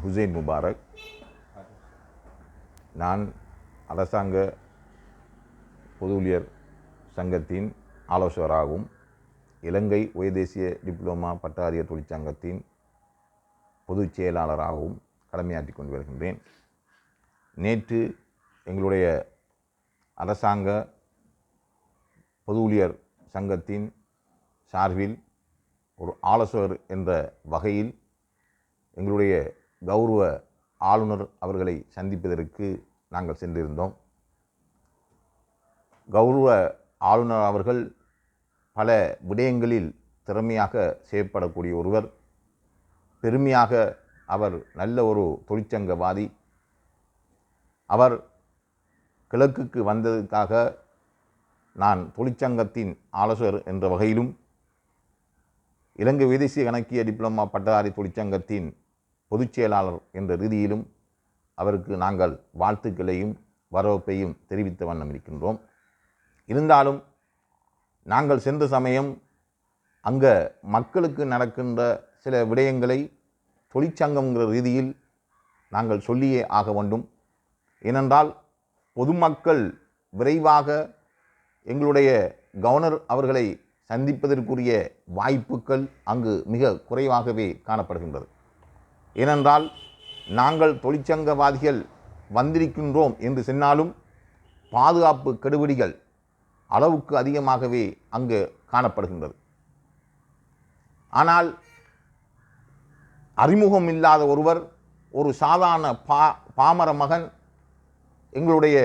Hussain Mubarak. நான் அரசாங்க பொது ஊழியர் சங்கத்தின் ஆலோசகராகவும் இலங்கை உயர்தேசிய டிப்ளோமா பட்டதாரிகள் தொழிற்சங்கத்தின் பொதுச் செயலாளராகவும் கடமையாற்றி கொண்டு வருகின்றேன். நேற்று எங்களுடைய அரசாங்க பொது ஊழியர் சங்கத்தின் சார்பில் ஒரு ஆலோசகர் என்ற வகையில் எங்களுடைய கௌரவ ஆளுநர் அவர்களை சந்திப்பதற்கு நாங்கள் சென்றிருந்தோம். கௌரவ ஆளுநர் அவர்கள் பல விடயங்களில் திறமையாக செயற்படக்கூடிய ஒருவர். பெருமையாக அவர் நல்ல ஒரு தொழிற்சங்கவாதி. அவர் கிழக்குக்கு வந்ததற்காக நான் தொழிற்சங்கத்தின் ஆலோசகர் என்ற வகையிலும் இலங்கை உயர்தேசிய கணக்கிய டிப்ளமா பட்டதாரி தொழிற்சங்கத்தின் பொதுச் செயலாளர் என்ற ரீதியிலும் அவருக்கு நாங்கள் வாழ்த்துக்களையும் வரவேற்பையும் தெரிவித்த வண்ணம் இருக்கின்றோம். இருந்தாலும் நாங்கள் சென்ற சமயம் அங்கே மக்களுக்கு நடக்கின்ற சில விடயங்களை தொழிற்சங்கங்கிற ரீதியில் நாங்கள் சொல்லியே ஆக வேண்டும். ஏனென்றால் பொதுமக்கள் விரைவாக எங்களுடைய கவர்னர் அவர்களை சந்திப்பதற்குரிய வாய்ப்புகள் அங்கு மிக குறைவாகவே காணப்படுகின்றது. ஏனென்றால் நாங்கள் தொழிற்சங்கவாதிகள் வந்திருக்கின்றோம் என்று சொன்னாலும் பாதுகாப்பு கெடுபிடிகள் அளவுக்கு அதிகமாகவே அங்கு காணப்படுகின்றது. ஆனால் அறிமுகம் இல்லாத ஒருவர், ஒரு சாதாரண பாமர மகன் எங்களுடைய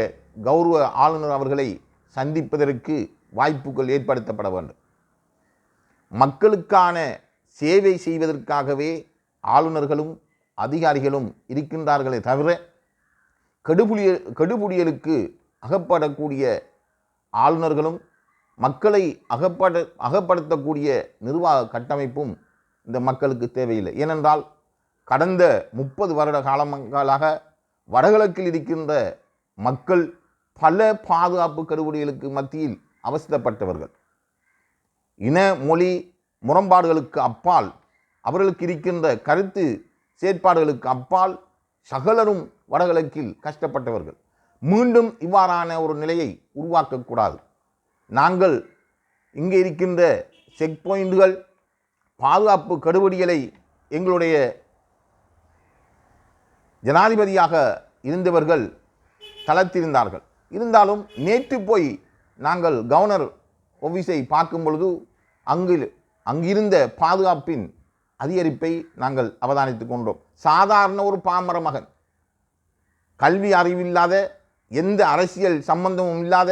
கௌரவ ஆளுநர் அவர்களை சந்திப்பதற்கு வாய்ப்புகள் ஏற்படுத்தப்பட வேண்டும். மக்களுக்கான சேவை செய்வதற்காகவே ஆளுநர்களும் அதிகாரிகளும் இருக்கின்றார்களே தவிர கெடுபிடியலுக்கு அகப்படக்கூடிய ஆளுநர்களும் மக்களை அகப்படுத்தக்கூடிய நிர்வாக கட்டமைப்பும் இந்த மக்களுக்கு தேவையில்லை. ஏனென்றால் கடந்த 30 வருட காலங்களாக வடகிழக்கில் இருக்கின்ற மக்கள் பல பாதுகாப்பு கெடுபிடிகளுக்கு மத்தியில் அவஸ்தைப்பட்டவர்கள். இன மொழி முரண்பாடுகளுக்கு அப்பால், அவர்களுக்கு இருக்கின்ற கருத்து செயற்பாடுகளுக்கு அப்பால் சகலரும் வடகிழக்கில் கஷ்டப்பட்டவர்கள். மீண்டும் இவ்வாறான ஒரு நிலையை உருவாக்கக்கூடாது. நாங்கள் இங்கே இருக்கின்ற செக் பாயிண்டுகள், பாதுகாப்பு கெடுபிடிகளை எங்களுடைய ஜனாதிபதியாக இருந்தவர்கள் தளர்த்திருந்தார்கள். இருந்தாலும் நேற்று போய் நாங்கள் கவர்னர் ஆஃபீஸை பார்க்கும் பொழுது அங்கிருந்த பாதுகாப்பின் அதிகரிப்பை நாங்கள் அவதானித்து கொண்டோம். சாதாரண ஒரு பாமர மகன், கல்வி அறிவில்லாத, எந்த அரசியல் சம்பந்தமும் இல்லாத,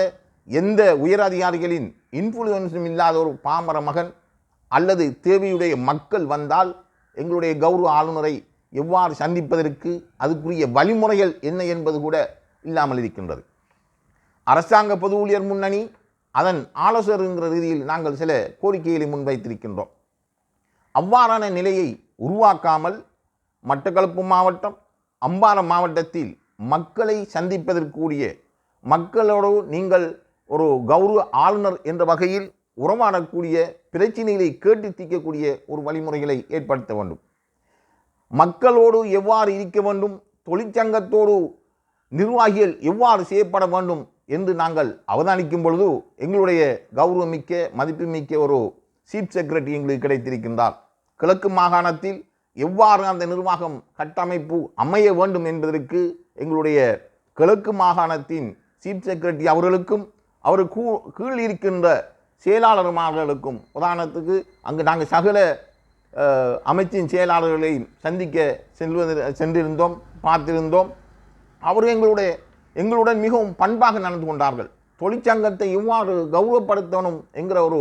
எந்த உயர் அதிகாரிகளின் இன்ஃப்ளூயன்ஸும் இல்லாத ஒரு பாமர மகன் அல்லது தேவையுடைய மக்கள் வந்தால் எங்களுடைய கௌரவ ஆளுநரை எவ்வாறு சந்திப்பதற்கு அதுக்குரிய வழிமுறைகள் என்ன என்பது கூட இல்லாமல் இருக்கின்றது. அரசாங்க பொது ஊழியர் முன்னணி அதன் ஆலோசகர் என்கிற ரீதியில் நாங்கள் சில கோரிக்கைகளை முன்வைத்திருக்கின்றோம். அவ்வாறான நிலையை உருவாக்காமல் மட்டக்களப்பு மாவட்டம், அம்பாறை மாவட்டத்தில் மக்களை சந்திப்பதற்குரிய, மக்களோடு நீங்கள் ஒரு கௌரவ ஆளுநர் என்ற வகையில் உறவாடக்கூடிய, பிரச்சனைகளை கேட்டு தீர்க்கக்கூடிய ஒரு வழிமுறைகளை ஏற்படுத்த வேண்டும். மக்களோடு எவ்வாறு இருக்க வேண்டும், தொழிற்சங்கத்தோடு நிர்வாகிகள் எவ்வாறு செய்யப்பட வேண்டும் என்று நாங்கள் அவதானிக்கும் பொழுது எங்களுடைய கௌரவமிக்க மதிப்புமிக்க ஒரு சீஃப் செக்ரட்டரி எங்களுக்கு கிடைத்திருக்கின்றார். கிழக்கு மாகாணத்தில் எவ்வாறு அந்த நிர்வாகம் கட்டமைப்பு அமைய வேண்டும் என்பதற்கு எங்களுடைய கிழக்கு மாகாணத்தின் சீஃப் செக்ரட்டரி அவர்களுக்கும் அவர் கீழ் இருக்கின்ற செயலாளர்மார்களுக்கும், உதாரணத்துக்கு அங்கு நாங்கள் சகல அமைச்சின் செயலாளர்களை சந்திக்க சென்றிருந்தோம், பார்த்திருந்தோம். அவர்கள் எங்களுடன் மிகவும் பண்பாக நடந்து கொண்டார்கள். தொழிற்சங்கத்தை எவ்வாறு கௌரவப்படுத்தணும் என்கிற ஒரு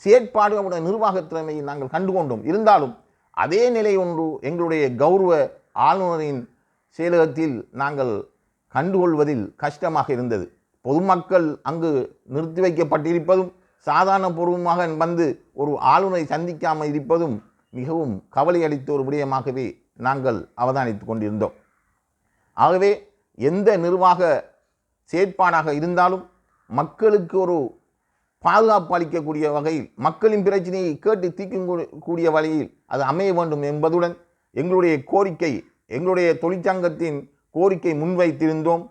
செயற்பாடு அவருடைய நிர்வாக திறமையை நாங்கள் கண்டுகொண்டோம். இருந்தாலும் அதே நிலை ஒன்று எங்களுடைய கௌரவ ஆளுநரின் செயலகத்தில் நாங்கள் கண்டுகொள்வதில் கஷ்டமாக இருந்தது. பொதுமக்கள் அங்கு நிறுத்தி வைக்கப்பட்டிருப்பதும், சாதாரண பூர்வமாக வந்து ஒரு ஆளுநரை சந்திக்காமல் இருப்பதும் மிகவும் கவலை அளித்த ஒரு விடயமாகவே நாங்கள் அவதானித்து கொண்டிருந்தோம். ஆகவே எந்த நிர்வாக செயற்பாடாக இருந்தாலும் மக்களுக்கு ஒரு பாதுகாப்பு அளிக்கக்கூடிய வகையில், மக்களின் பிரச்சனையை கேட்டு தீர்க்கக்கூடிய வகையில் அது அமைய வேண்டும் என்பதுடன் எங்களுடைய கோரிக்கை எங்களுடைய தொழிற்சங்கத்தின் கோரிக்கை முன்வைத்திருந்தோம்.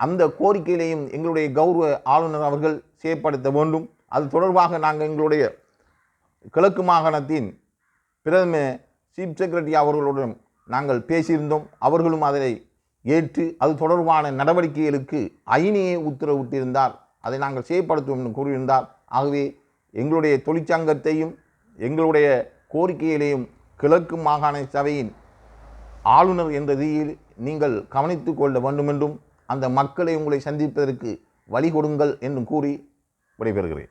அந்த கோரிக்கையிலையும் எங்களுடைய கௌரவ ஆளுநர் அவர்கள் செயற்படுத்த வேண்டும். அது தொடர்பாக நாங்கள் எங்களுடைய கிழக்கு மாகாணத்தின் பிரதம சீஃப் செக்ரட்டரி அவர்களுடன் நாங்கள் பேசியிருந்தோம். அவர்களும் அதை ஏற்று அது தொடர்பான நடவடிக்கைகளுக்கு ஐனியே உத்தரவிட்டிருந்தார். அதை நாங்கள் செயற்படுத்துவோம் என்று கூறியிருந்தார். ஆகவே எங்களுடைய தொழிற்சங்கத்தையும் எங்களுடைய கோரிக்கைகளையும் கிழக்கு மாகாண சபையின் ஆளுநர் என்ற ரீதியில் நீங்கள் கவனித்து கொள்ள வேண்டும் என்றும் அந்த மக்களை உங்களை சந்திப்பதற்கு வழி கொடுங்கள் என்றும் கூறி விடைபெறுகிறேன்.